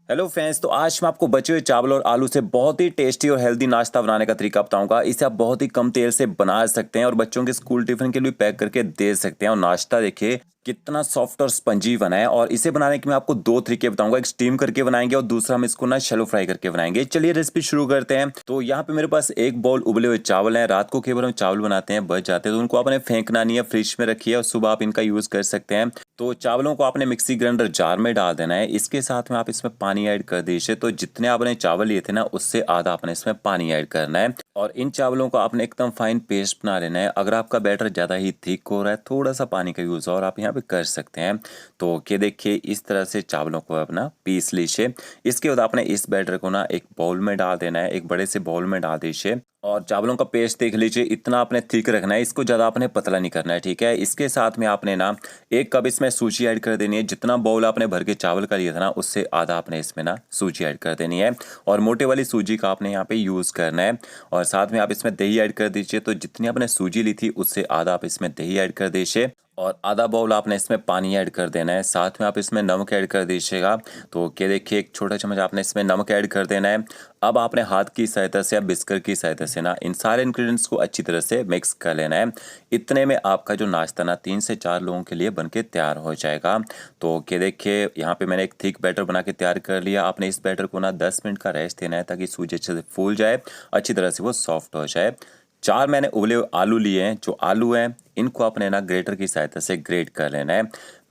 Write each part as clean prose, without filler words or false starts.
Hello friends. तो आज मैं आपको बचे हुए चावल और आलू से बहुत ही टेस्टी और हेल्दी नाश्ता बनाने का तरीका बताऊंगा। इसे आप बहुत ही कम तेल से बना सकते हैं और बच्चों के स्कूल टिफिन के लिए पैक करके दे सकते हैं। और नाश्ता देखिए कितना सॉफ्ट और स्पंजी बना है। और इसे बनाने के मैं आपको दो तरीके बताऊंगा, एक स्टीम करके बनाएंगे और दूसरा हम इसको ना शैलो फ्राई करके बनाएंगे। चलिए रेसिपी शुरू करते हैं। तो यहाँ पे मेरे पास एक बाउल उबले हुए चावल है। रात को कई बार हम चावल बनाते हैं, बच जाते हैं, तो उनको आपने फेंकना नहीं है, फ्रिज में रखिए और सुबह आप इनका यूज कर सकते हैं। तो चावलों को आपने मिक्सी ग्राइंडर जार में डाल देना है। इसके साथ में आप इसमें पानी ऐड कर दीजिए। तो जितने आपने चावल लिए थे ना, उससे आधा आपने इसमें पानी ऐड करना है। और इन चावलों को आपने एकदम फाइन पेस्ट बना लेना है। अगर आपका बैटर ज़्यादा ही थिक हो रहा है, थोड़ा सा पानी का यूज़ और आप यहाँ पे कर सकते हैं। तो ये देखिए इस तरह से चावलों को अपना पीस लीजिए। इसके बाद आपने इस बैटर को ना एक बाउल में डाल देना है, एक बड़े से बाउल में डाल दीजिए। और चावलों का पेस्ट देख लीजिए, इतना आपने थिक रखना है, इसको ज़्यादा आपने पतला नहीं करना है, ठीक है। इसके साथ में आपने ना एक कप इसमें सूजी ऐड कर देनी है। जितना बाउल आपने भर के चावल का लिया था ना, उससे आधा आपने इसमें ना सूजी ऐड कर देनी है। और मोटे वाली सूजी का आपने यहाँ पे यूज़ करना है। और साथ में आप इसमें दही ऐड कर दीजिए। तो जितनी आपने सूजी ली थी, उससे आधा आप इसमें दही ऐड कर दीजिए। और आधा बाउल आपने इसमें पानी ऐड कर देना है। साथ में आप इसमें नमक ऐड कर दीजिएगा। तो क्या देखिए, एक छोटा चम्मच आपने इसमें नमक ऐड कर देना है। अब आपने हाथ की सहायता से या बिस्कर की सहायता से ना इन सारे इंग्रेडिएंट्स को अच्छी तरह से मिक्स कर लेना है। इतने में आपका जो नाश्ता ना 3 से 4 लोगों के लिए बनके तैयार हो जाएगा। तो क्या देखिए, यहाँ पे मैंने एक थिक बैटर बना के तैयार कर लिया। आपने इस बैटर को ना 10 मिनट का रेस्ट देना है, ताकि सूजी अच्छे से फूल जाए, अच्छी तरह से वो सॉफ्ट हो जाए। 4 मैंने उबले हुए आलू लिए हैं। जो आलू हैं, इनको आपने ना ग्रेटर की सहायता से ग्रेट कर लेना है।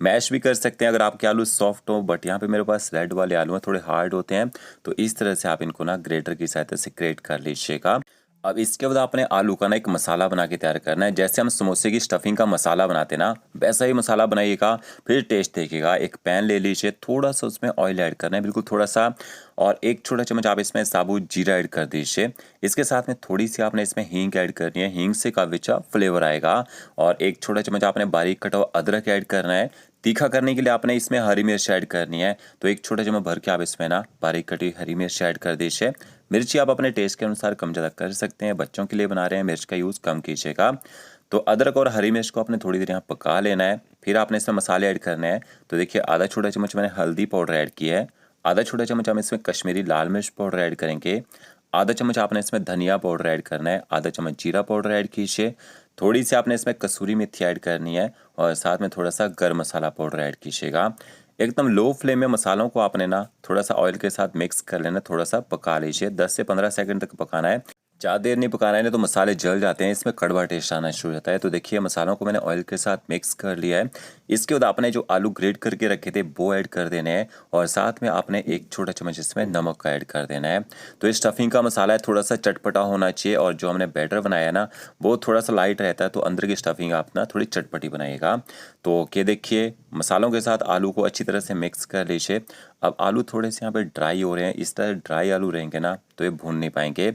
मैश भी कर सकते हैं अगर आपके आलू सॉफ्ट हो, बट यहाँ पे मेरे पास रेड वाले आलू हैं, थोड़े हार्ड होते हैं। तो इस तरह से आप इनको ना ग्रेटर की सहायता से ग्रेट कर लीजिएगा। अब इसके बाद आपने आलू का ना एक मसाला बना के तैयार करना है। जैसे हम समोसे की स्टफिंग का मसाला बनाते हैं ना, वैसा ही मसाला बनाइएगा। फिर टेस्ट देखिएगा। एक पैन ले लीजिए, थोड़ा सा उसमें ऑयल ऐड करना है, बिल्कुल थोड़ा सा। और एक छोटा चम्मच आप इसमें साबुत जीरा ऐड कर दीजिए। इसके साथ में थोड़ी सी आपने इसमें हींग ऐड करनी है। हींग से काफ़ी अच्छा फ्लेवर आएगा। और एक छोटा चम्मच आपने बारीक कटा हुआ अदरक ऐड करना है। तीखा करने के लिए आपने इसमें हरी मिर्च ऐड करनी है। तो एक छोटा चम्मच भर के आप इसमें ना बारीक कटी हरी मिर्च ऐड कर दीजिए। मिर्ची आप अपने टेस्ट के अनुसार कम ज़्यादा कर सकते हैं। बच्चों के लिए बना रहे हैं, मिर्च का यूज़ कम कीजिएगा। तो अदरक और हरी मिर्च को आपने थोड़ी देर यहाँ पका लेना है। फिर आपने इसमें मसाले ऐड करने हैं। तो देखिए, आधा छोटा चम्मच मैंने हल्दी पाउडर ऐड किया है। आधा छोटा चम्मच हम इसमें कश्मीरी लाल मिर्च पाउडर ऐड करेंगे। आधा चम्मच आपने इसमें धनिया पाउडर ऐड करना है। आधा चम्मच जीरा पाउडर ऐड कीजिए। थोड़ी सी आपने इसमें कसूरी मेथी ऐड करनी है। और साथ में थोड़ा सा गर्म मसाला पाउडर ऐड कीजिएगा। एकदम लो फ्लेम में मसालों को आपने ना थोड़ा सा ऑयल के साथ मिक्स कर लेना, थोड़ा सा पका लीजिए। 10 से 15 सेकंड तक पकाना है, ज़्यादा देर नहीं पकाना है, नहीं तो मसाले जल जाते हैं, इसमें कड़वा टेस्ट आना शुरू हो जाता है। तो देखिए, मसालों को मैंने ऑयल के साथ मिक्स कर लिया है। इसके बाद आपने जो आलू ग्रेट करके रखे थे, वो ऐड कर देने हैं। और साथ में आपने एक छोटा चम्मच इसमें नमक का ऐड कर देना है। तो इस स्टफिंग का मसाला है, थोड़ा सा चटपटा होना चाहिए। और जो हमने बैटर बनाया है ना, वो थोड़ा सा लाइट रहता है। तो अंदर की स्टफिंग आप ना थोड़ी चटपटी बनाइएगा। तो क्या देखिए, मसालों के साथ आलू को अच्छी तरह से मिक्स कर लीजिए। अब आलू थोड़े से यहाँ पे ड्राई हो रहे हैं। इस तरह ड्राई आलू रहेंगे ना, तो ये भून नहीं पाएंगे।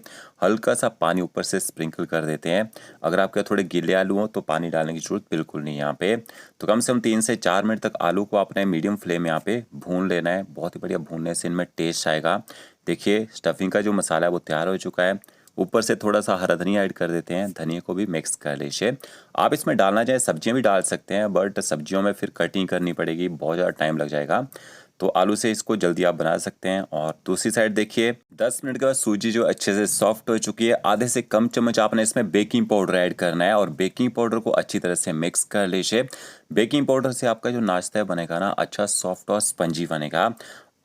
हल्का सा पानी ऊपर से स्प्रिंकल कर देते हैं। अगर आपके थोड़े गीले आलू हो, तो पानी डालने की जरूरत बिल्कुल नहीं यहाँ पे। तो कम से कम 3 से 4 मिनट तक आलू को आपने मीडियम फ्लेम में यहाँ पे भून लेना है। बहुत ही बढ़िया भूनने से इनमें टेस्ट आएगा। देखिए, स्टफिंग का जो मसाला है वो तैयार हो चुका है। ऊपर से थोड़ा सा हरा धनिया ऐड कर देते हैं। धनिया को भी मिक्स कर लीजिए। आप इसमें डालना चाहे सब्जियां भी डाल सकते हैं, बट सब्जियों में फिर कटिंग करनी पड़ेगी, बहुत ज़्यादा टाइम लग जाएगा। तो आलू से इसको जल्दी आप बना सकते हैं। और दूसरी साइड देखिए, 10 मिनट के बाद सूजी जो अच्छे से सॉफ्ट हो चुकी है। आधे से कम चम्मच आपने इसमें बेकिंग पाउडर ऐड करना है। और बेकिंग पाउडर को अच्छी तरह से मिक्स कर लीजिए। बेकिंग पाउडर से आपका जो नाश्ता है बनेगा ना, अच्छा सॉफ्ट और स्पंजी बनेगा।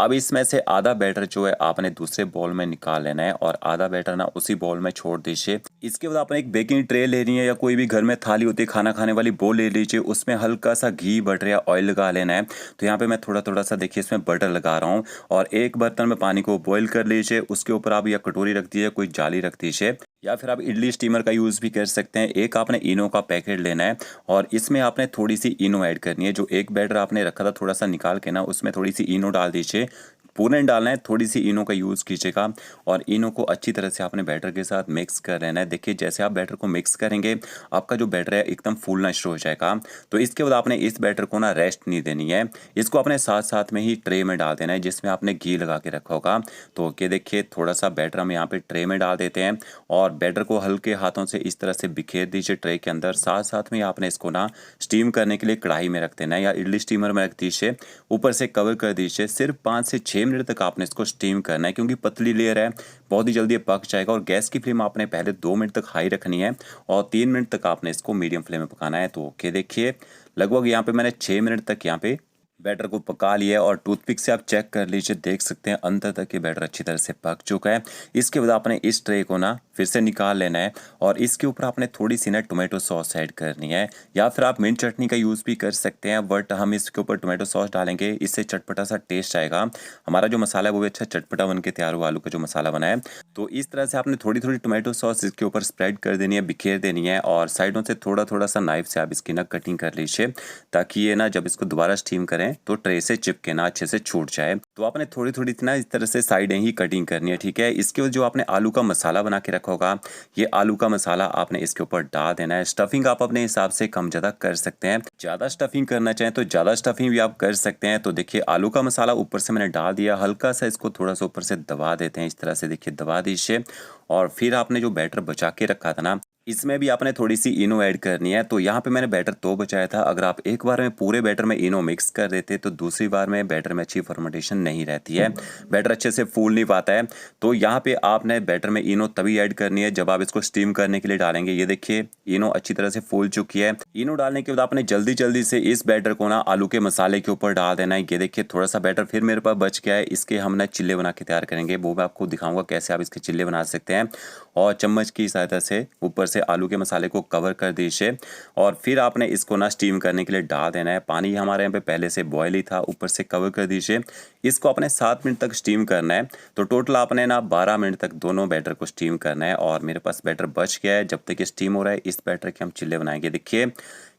अब इसमें से आधा बैटर जो है आपने दूसरे बाउल में निकाल लेना है। और आधा बैटर ना उसी बाउल में छोड़ दीजिए। इसके बाद आपने एक बेकिंग ट्रे लेनी है, या कोई भी घर में थाली होती है खाना खाने वाली, वो ले लीजिए। उसमें हल्का सा घी, बटर या ऑयल लगा लेना है। तो यहाँ पे मैं थोड़ा थोड़ा सा देखिए इसमें बटर लगा रहा हूँ। और एक बर्तन में पानी को बॉईल कर लीजिए। उसके ऊपर आप या कटोरी रख दीजिए, कोई जाली रख दीजिए, या फिर आप इडली स्टीमर का यूज़ भी कर सकते हैं। एक आपने इनो का पैकेट लेना है। और इसमें आपने थोड़ी सी इनो ऐड करनी है। जो एक बैटर आपने रखा था थोड़ा सा निकाल के ना, उसमें थोड़ी सी इनो डाल दीजिए। पूरा नहीं डालना है, थोड़ी सी इनो का यूज़ कीजिएगा। और इनो को अच्छी तरह से आपने बैटर के साथ मिक्स कर लेना है। देखिए, जैसे आप बैटर को मिक्स करेंगे, आपका जो बैटर है एकदम फूलना शुरू हो जाएगा। तो इसके बाद आपने इस बैटर को ना रेस्ट नहीं देनी है। इसको अपने साथ साथ में ही ट्रे में डाल देना है, जिसमें आपने घी लगा के रखा होगा। तो ये देखिए, थोड़ा सा बैटर हम यहाँ पे ट्रे में डाल देते हैं। और बैटर को हल्के हाथों से इस तरह से बिखेर दीजिए ट्रे के अंदर। साथ साथ में आपने इसको ना स्टीम करने के लिए कढ़ाई में रख देना है, या इडली स्टीमर में रख दीजिए। ऊपर से कवर कर दीजिए। सिर्फ 5 से 6 6 मिनट तक आपने इसको स्टीम करना है, क्योंकि पतली लेयर है, बहुत ही जल्दी ये पक जाएगा। और गैस की फ्लेम आपने पहले 2 मिनट तक हाई रखनी है और 3 मिनट तक आपने इसको मीडियम फ्लेम में पकाना है। तो ओके, देखिए लगभग यहाँ पे मैंने 6 मिनट तक यहाँ पे बैटर को पका लिया है और टूथपिक से आप चेक कर लीजिए, देख सकते हैं अंदर तक ये बैटर अच्छी तरह से पक चुका है। इसके बाद आपने इस ट्रे को ना फिर से निकाल लेना है और इसके ऊपर आपने थोड़ी सी ना टोमेटो सॉस ऐड करनी है, या फिर आप मिंट चटनी का यूज़ भी कर सकते हैं, बट हम इसके ऊपर टोमेटो सॉस डालेंगे, इससे चटपटा सा टेस्ट आएगा। हमारा जो मसाला है वो भी अच्छा चटपटा बन के तैयार हुआ, आलू का जो मसाला बना है। तो इस तरह से आपने थोड़ी थोड़ी टोमेटो सॉस इसके ऊपर स्प्रेड कर देनी है, बिखेर देनी है, और साइडों से थोड़ा थोड़ा सा नाइफ से आप इसकी ना कटिंग कर लीजिए, ताकि ये ना जब इसको दोबारा स्टीम करें तो ट्रे से चिपके ना, अच्छे से छूट जाए। तो आपने थोड़ी थोड़ी ना इस तरह से साइडें ही कटिंग करनी है, ठीक है। इसके बाद जो आपने आलू का मसाला बना के रखा होगा, ये आलू का मसाला आपने इसके ऊपर डाल देना है। स्टफिंग आप अपने हिसाब से कम ज़्यादा कर सकते हैं, ज़्यादा स्टफिंग करना चाहें तो ज़्यादा स्टफिंग भी आप कर सकते हैं। तो देखिए आलू का मसाला ऊपर से मैंने डाल दिया, हल्का सा इसको थोड़ा सा ऊपर से दबा देते हैं, इस तरह से देखिए दबा दीजिए। और फिर आपने जो बैटर बचा के रखा था ना, इसमें भी आपने थोड़ी सी इनो ऐड करनी है। तो यहाँ पे मैंने बैटर तो बचाया था, अगर आप एक बार में पूरे बैटर में इनो मिक्स कर देते तो दूसरी बार में बैटर में अच्छी फर्मेंटेशन नहीं रहती है, बैटर अच्छे से फूल नहीं पाता है। तो यहाँ पे आपने बैटर में इनो तभी ऐड करनी है जब आप इसको स्टीम करने के लिए डालेंगे। ये देखिए इनो अच्छी तरह से फूल चुकी है। इनो डालने के बाद आपने जल्दी जल्दी से इस बैटर को ना आलू के मसाले के ऊपर डाल देना है। ये देखिए थोड़ा सा बैटर फिर मेरे पास बच गया है, इसके हम ना चिल्ले बना के तैयार करेंगे, वो मैं आपको दिखाऊंगा कैसे आप इसके चिल्ले बना सकते हैं। और चम्मच की सहायता से ऊपर से आलू के मसाले को कवर कर दीजिए और फिर आपने इसको ना स्टीम करने के लिए डाल देना है। पानी हमारे यहाँ पे पहले से बॉयल ही था, ऊपर से कवर कर दीजिए। इसको आपने 7 मिनट तक स्टीम करना है। तो टोटल आपने ना 12 मिनट तक दोनों बैटर को स्टीम करना है। और मेरे पास बैटर बच गया है, जब तक ये स्टीम हो रहा है इस बैटर के हम चिल्ले बनाएंगे। देखिए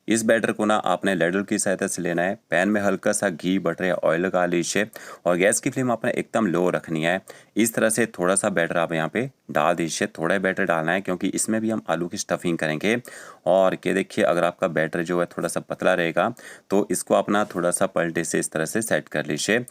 इस बैटर को ना आपने लैडर की सहायता से लेना है, पैन में हल्का सा घी बटर या ऑयल लगा लीजिए और गैस की फ्लेम आपने एकदम लो रखनी है। इस तरह से थोड़ा सा बैटर आप यहाँ पे डाल दीजिए, थोड़ा बैटर डालना है क्योंकि इसमें भी हम आलू की स्टफिंग करेंगे। और ये देखिए अगर आपका बैटर जो है थोड़ा सा पतला रहेगा तो इसको आप ना थोड़ा सा पलटे से इस तरह से सेट कर लीजिए।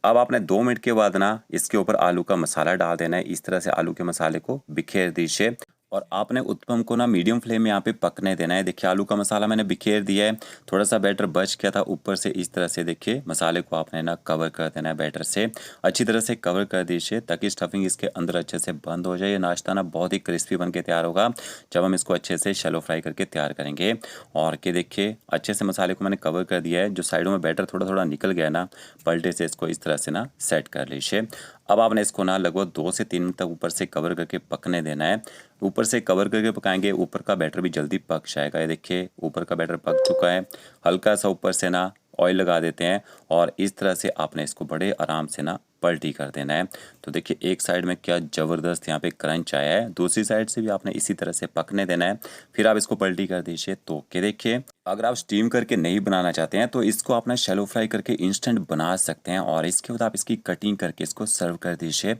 अब आपने 2 मिनट के बाद ना इसके ऊपर आलू का मसाला डाल देना है, इस तरह से आलू के मसाले को बिखेर दीजिए और आपने उत्पम को ना मीडियम फ्लेम में यहाँ पे पकने देना है। देखिए आलू का मसाला मैंने बिखेर दिया है, थोड़ा सा बैटर बच गया था ऊपर से, इस तरह से देखिए मसाले को आपने ना कवर कर देना है, बैटर से अच्छी तरह से कवर कर दीजिए ताकि स्टफिंग इसके अंदर अच्छे से बंद हो जाए। ये नाश्ता ना बहुत ही क्रिस्पी बन के तैयार होगा जब हम इसको अच्छे से शैलो फ्राई करके तैयार करेंगे। और के देखिए अच्छे से मसाले को मैंने कवर कर दिया है, जो साइडों में बैटर थोड़ा थोड़ा निकल गया ना, पलटे से इसको इस तरह से ना सेट कर लीजिए। अब आपने इसको ना लगभग 2 से 3 मिनट तक ऊपर से कवर करके पकने देना है। ऊपर से कवर करके पकाएंगे, ऊपर का बैटर भी जल्दी पक जाएगा। ये देखिए ऊपर का बैटर पक चुका है, हल्का सा ऊपर से ना ऑयल लगा देते हैं और इस तरह से आपने इसको बड़े आराम से ना पलटी कर देना है। तो देखिए एक साइड में क्या ज़बरदस्त यहाँ पे क्रंच आया है, दूसरी साइड से भी आपने इसी तरह से पकने देना है, फिर आप इसको पलटी कर दीजिए। तो के देखिए अगर आप स्टीम करके नहीं बनाना चाहते हैं तो इसको आप ना शैलो फ्राई करके इंस्टेंट बना सकते हैं और इसके बाद आप इसकी कटिंग करके इसको सर्व कर दीजिए।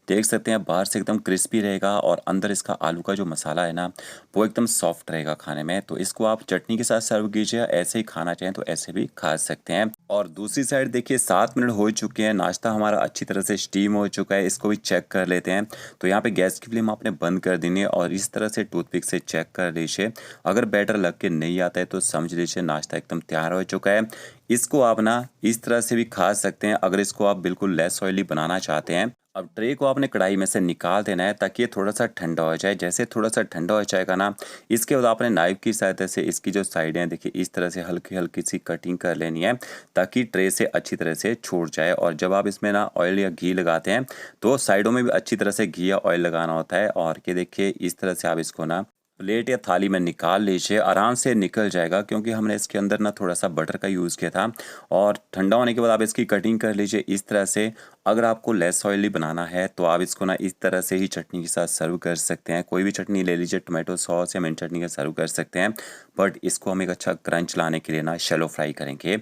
देख सकते हैं बाहर से एकदम क्रिस्पी रहेगा और अंदर इसका आलू का जो मसाला है ना वो एकदम सॉफ्ट रहेगा खाने में। तो इसको आप चटनी के साथ सर्व कीजिए, ऐसे ही खाना चाहें तो ऐसे भी खा सकते हैं। और दूसरी साइड देखिए 7 मिनट हो चुके हैं, नाश्ता हमारा अच्छी तरह से स्टीम हो चुका है, इसको भी चेक कर लेते हैं। तो यहाँ पे गैस की फ्लेम आपने बंद कर देनी है और इस तरह से टूथपिक से चेक कर लीजिए। अगर बैटर लग के नहीं आता है तो समझ लीजिए नाश्ता एकदम तैयार हो चुका है। इसको आप ना इस तरह से भी खा सकते हैं अगर इसको आप बिल्कुल लेस ऑयली बनाना चाहते हैं। अब ट्रे को आपने कढ़ाई में से निकाल देना है ताकि ये थोड़ा सा ठंडा हो जाए। जैसे थोड़ा सा ठंडा हो जाएगा ना, इसके बाद आपने नाइफ की सहायता से इसकी जो साइडें हैं देखिए इस तरह से हल्की हल्की सी कटिंग कर लेनी है ताकि ट्रे से अच्छी तरह से छूट जाए। और जब आप इसमें ना ऑयल या घी लगाते हैं तो साइडों में भी अच्छी तरह से घी या ऑयल लगाना होता है। और ये देखिए इस तरह से आप इसको ना प्लेट या थाली में निकाल लीजिए, आराम से निकल जाएगा क्योंकि हमने इसके अंदर ना थोड़ा सा बटर का यूज़ किया था। और ठंडा होने के बाद आप इसकी कटिंग कर लीजिए इस तरह से। अगर आपको लेस ऑयली बनाना है तो आप इसको ना इस तरह से ही चटनी के साथ सर्व कर सकते हैं, कोई भी चटनी ले लीजिए, टोमेटो सॉस या मिंट चटनी के सर्व कर सकते हैं। बट इसको हम एक अच्छा क्रंच लाने के लिए ना शैलो फ्राई करेंगे।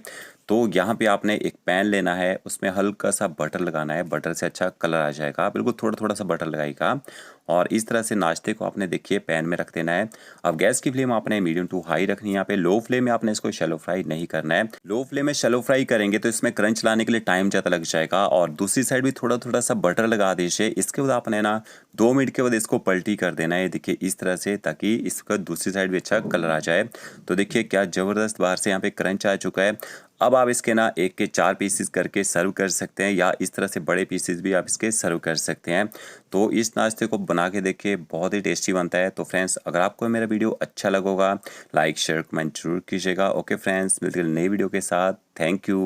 तो यहाँ पे आपने एक पैन लेना है, उसमें हल्का सा बटर लगाना है, बटर से अच्छा कलर आ जाएगा, बिल्कुल थोड़ा थोड़ा सा बटर लगाइएगा। और इस तरह से नाश्ते को आपने देखिए पैन में रख देना है। अब गैस की फ्लेम आपने मीडियम टू हाई रखनी है। यहाँ पे लो फ्लेम में आपने इसको शैलो फ्राई नहीं करना है। लो फ्लेम में शैलो फ्राई करेंगे तो इसमें क्रंच लाने के लिए टाइम ज़्यादा लग जाएगा। और दूसरी साइड भी थोड़ा थोड़ा सा बटर लगा दीजिए। इसके बाद आपने ना 2 मिनट के बाद इसको पलटी कर देना है, देखिए इस तरह से, ताकि इसका दूसरी साइड भी अच्छा कलर आ जाए। तो देखिए क्या ज़बरदस्त बाहर से यहाँ पे क्रंच आ चुका है। अब आप इसके ना 1 के 4 पीसेस करके सर्व कर सकते हैं, या इस तरह से बड़े पीसेस भी आप इसके सर्व कर सकते हैं। तो इस नाश्ते को बना के देखिए, बहुत ही टेस्टी बनता है। तो फ्रेंड्स, अगर आपको मेरा वीडियो अच्छा लगा होगा, लाइक शेयर कमेंट जरूर कीजिएगा। ओके फ्रेंड्स, मिलते हैं नई वीडियो के साथ। Thank you.